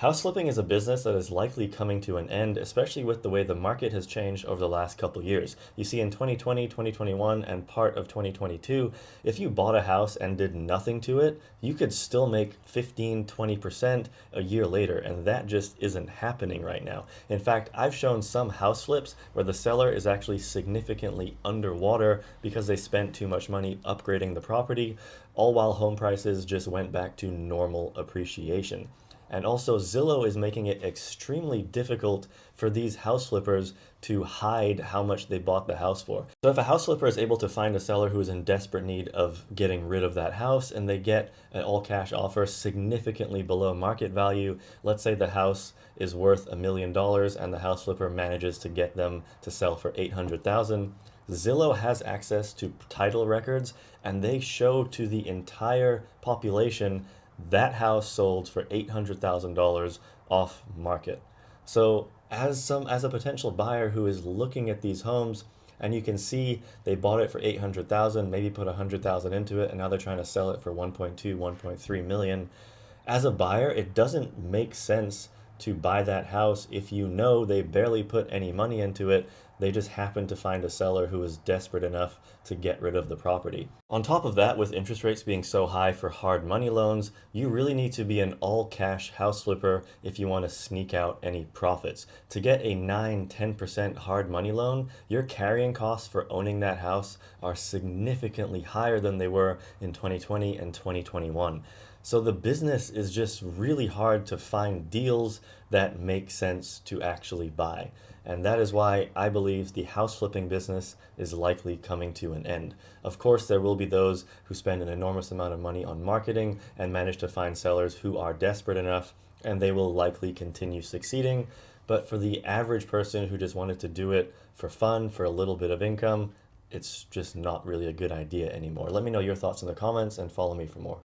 House flipping is a business that is likely coming to an end, especially with the way the market has changed over the last couple years. You see, in 2020, 2021, and part of 2022, if you bought a house and did nothing to it, you could still make 15, 20% a year later, and that just isn't happening right now. In fact, I've shown some house flips where the seller is actually significantly underwater because they spent too much money upgrading the property, all while home prices just went back to normal appreciation. And also, Zillow is making it extremely difficult for these house flippers to hide how much they bought the house for. So if a house flipper is able to find a seller who is in desperate need of getting rid of that house and they get an all cash offer significantly below market value, let's say the house is worth $1 million and the house flipper manages to get them to sell for 800,000. Zillow has access to title records and they show to the entire population that house sold for $800,000 off market. So as a potential buyer who is looking at these homes and you can see they bought it for 800,000, maybe put 100,000 into it and now they're trying to sell it for 1.2, 1.3 million. As a buyer, it doesn't make sense to buy that house if you know they barely put any money into it. They just happen to find a seller who is desperate enough to get rid of the property. On top of that, with interest rates being so high for hard money loans, you really need to be an all cash house flipper if you want to sneak out any profits. To get a 9, 10% hard money loan, your carrying costs for owning that house are significantly higher than they were in 2020 and 2021. So the business is just really hard to find deals that make sense to actually buy. And that is why I believe the house flipping business is likely coming to an end. Of course, there will be those who spend an enormous amount of money on marketing and manage to find sellers who are desperate enough, and they will likely continue succeeding. But for the average person who just wanted to do it for fun, for a little bit of income, it's just not really a good idea anymore. Let me know your thoughts in the comments and follow me for more.